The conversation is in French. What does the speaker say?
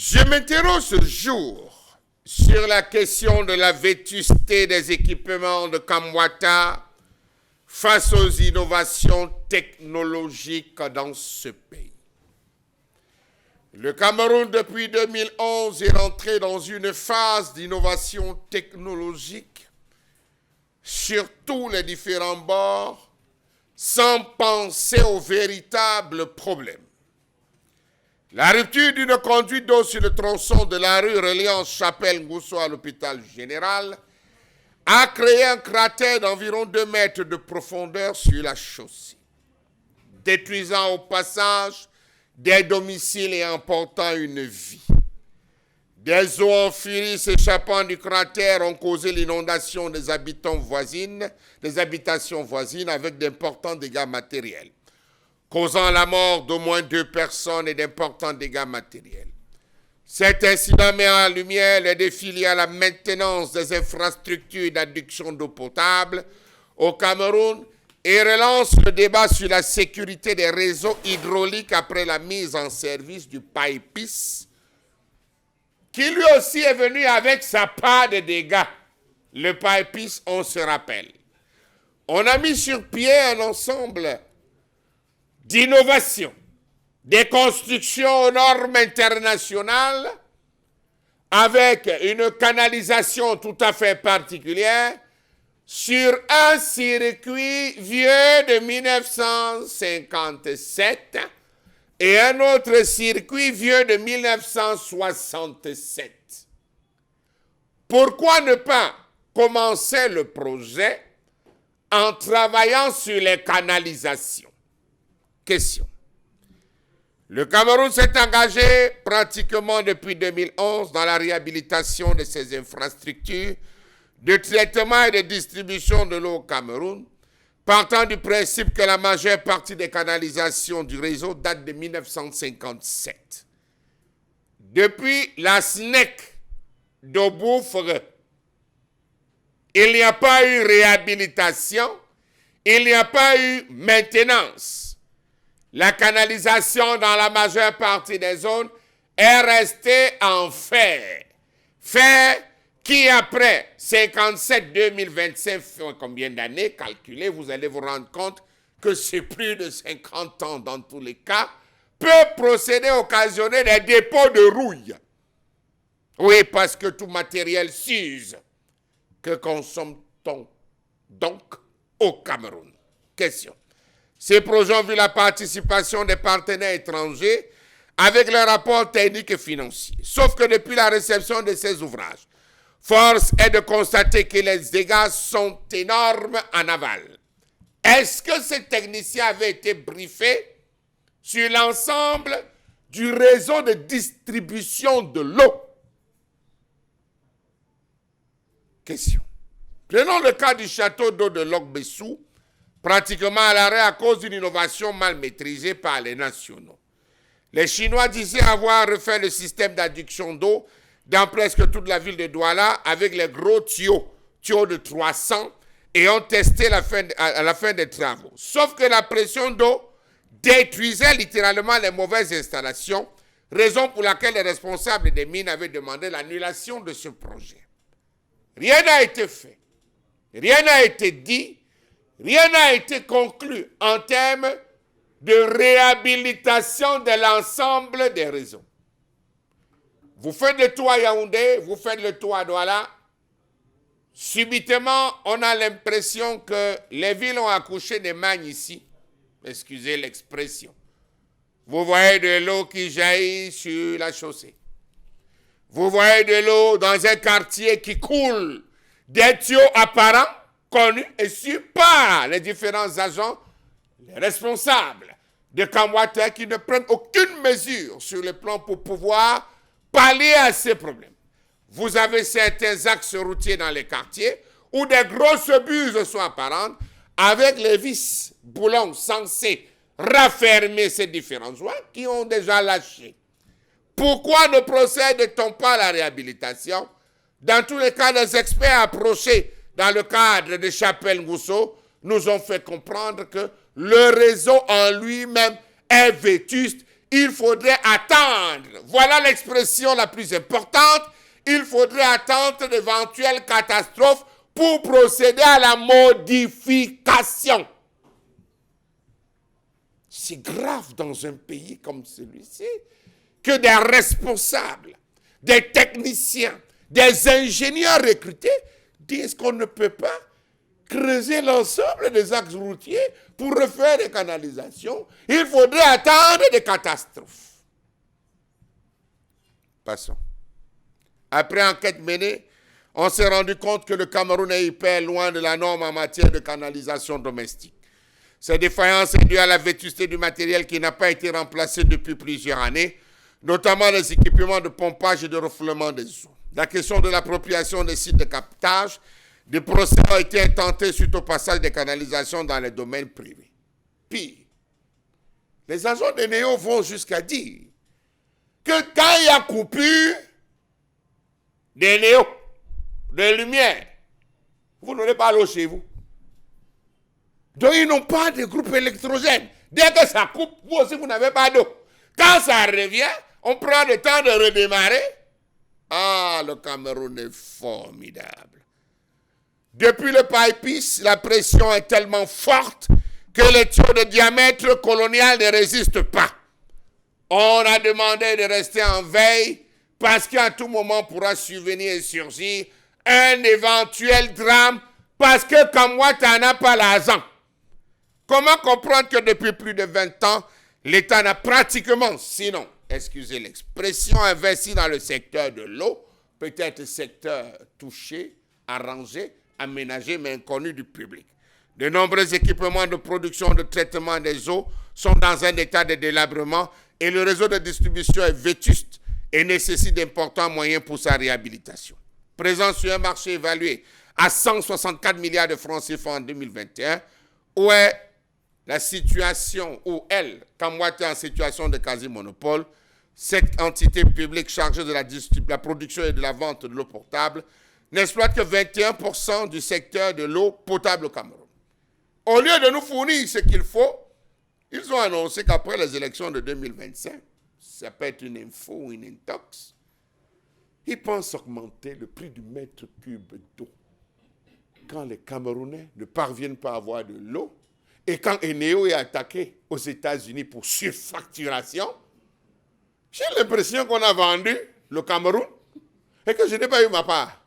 Je m'interroge ce jour sur la question de la vétusté des équipements de Kamwata face aux innovations technologiques dans ce pays. Le Cameroun, depuis 2011, est rentré dans une phase d'innovation technologique sur tous les différents bords, sans penser aux véritables problèmes. La rupture d'une conduite d'eau sur le tronçon de la rue reliant Chapelle-Ngousso à l'hôpital général a créé un cratère d'environ 2 mètres de profondeur sur la chaussée, détruisant au passage des domiciles et emportant une vie. Des eaux en furie s'échappant du cratère ont causé l'inondation des habitations voisines avec d'importants dégâts matériels, causant la mort d'au moins 2 personnes et d'importants dégâts matériels. Cet incident met en lumière les défis liés à la maintenance des infrastructures d'adduction d'eau potable au Cameroun et relance le débat sur la sécurité des réseaux hydrauliques après la mise en service du PAIPIS, qui lui aussi est venu avec sa part de dégâts. Le PAIPIS, on se rappelle. On a mis sur pied un ensemble d'innovation, des constructions aux normes internationales, avec une canalisation tout à fait particulière, sur un circuit vieux de 1957 et un autre circuit vieux de 1967. Pourquoi ne pas commencer le projet en travaillant sur les canalisations? Question. Le Cameroun s'est engagé pratiquement depuis 2011 dans la réhabilitation de ses infrastructures de traitement et de distribution de l'eau au Cameroun, partant du principe que la majeure partie des canalisations du réseau date de 1957. Depuis la SNEC d'Auboufre, il n'y a pas eu réhabilitation, il n'y a pas eu maintenance. La canalisation dans la majeure partie des zones est restée en fer. Fer qui après 57-2025, combien d'années, calculez, vous allez vous rendre compte que c'est plus de 50 ans dans tous les cas, peut procéder à occasionner des dépôts de rouille. Oui, parce que tout matériel s'use. Que consomme-t-on donc au Cameroun? Question. Ces projets ont vu la participation des partenaires étrangers avec leurs rapports techniques et financiers. Sauf que depuis la réception de ces ouvrages, force est de constater que les dégâts sont énormes en aval. Est-ce que ces techniciens avaient été briefés sur l'ensemble du réseau de distribution de l'eau? Question. Prenons le cas du château d'eau de Lok-Bessou, pratiquement à l'arrêt à cause d'une innovation mal maîtrisée par les nationaux. Les Chinois disaient avoir refait le système d'adduction d'eau dans presque toute la ville de Douala avec les gros tuyaux de 300 et ont testé à la fin des travaux. Sauf que la pression d'eau détruisait littéralement les mauvaises installations, raison pour laquelle les responsables des mines avaient demandé l'annulation de ce projet. Rien n'a été fait, rien n'a été dit, rien n'a été conclu en termes de réhabilitation de l'ensemble des réseaux. Vous faites le tour à Yaoundé, vous faites le tour à Douala. Subitement, on a l'impression que les villes ont accouché des magnes ici. Excusez l'expression. Vous voyez de l'eau qui jaillit sur la chaussée. Vous voyez de l'eau dans un quartier qui coule. Des tuyaux apparents, connus et sûrs par les différents agents, les responsables de Kamwata qui ne prennent aucune mesure sur le plan pour pouvoir pallier à ces problèmes. Vous avez certains axes routiers dans les quartiers où des grosses buses sont apparentes avec les vis boulons censés raffermer ces différents joints qui ont déjà lâché. Pourquoi ne procède-t-on pas à la réhabilitation? Dans tous les cas, les experts approchés dans le cadre de Chapelle-Ngousso nous ont fait comprendre que le réseau en lui-même est vétuste il faudrait attendre. Voilà l'expression la plus importante. Il faudrait attendre d'éventuelles catastrophes pour procéder à la modification. C'est grave dans un pays comme celui-ci que des responsables, des techniciens, des ingénieurs recrutés disent qu'on ne peut pas creuser l'ensemble des axes routiers pour refaire des canalisations. Il faudrait attendre des catastrophes. Passons. Après enquête menée, on s'est rendu compte que le Cameroun est hyper loin de la norme en matière de canalisation domestique. Ces défaillances sont dues à la vétusté du matériel qui n'a pas été remplacé depuis plusieurs années, notamment les équipements de pompage et de refoulement des eaux. La question de l'appropriation des sites de captage, des procès ont été intentés suite au passage des canalisations dans les domaines privés. Pire, les agents de Néo vont jusqu'à dire que quand il y a coupure des Néo, de lumière, vous n'aurez pas l'eau chez vous. Donc ils n'ont pas de groupe électrogène. Dès que ça coupe, vous aussi vous n'avez pas d'eau. Quand ça revient, on prend le temps de redémarrer. Ah, le Cameroun est formidable. Depuis le Paipis, la pression est tellement forte que les tuyaux de diamètre colonial ne résistent pas. On a demandé de rester en veille parce qu'à tout moment pourra survenir et surgir un éventuel drame parce que Kamwata n'a pas l'argent. Comment comprendre que depuis plus de 20 ans, l'État n'a pratiquement, sinon, excusez l'expression, investi dans le secteur de l'eau, peut-être secteur touché, arrangé, aménagé, mais inconnu du public. De nombreux équipements de production de traitement des eaux sont dans un état de délabrement et le réseau de distribution est vétuste et nécessite d'importants moyens pour sa réhabilitation. Présent sur un marché évalué à 164 milliards de francs CFA en 2021, où est la situation, où elle, Kamwata est en situation de quasi-monopole, cette entité publique chargée de la production et de la vente de l'eau potable n'exploite que 21% du secteur de l'eau potable au Cameroun. Au lieu de nous fournir ce qu'il faut, ils ont annoncé qu'après les élections de 2025, ça peut être une info ou une intox, ils pensent augmenter le prix du mètre cube d'eau. Quand les Camerounais ne parviennent pas à avoir de l'eau, et quand Eneo est attaqué aux États-Unis pour surfacturation, j'ai l'impression qu'on a vendu le Cameroun et que je n'ai pas eu ma part.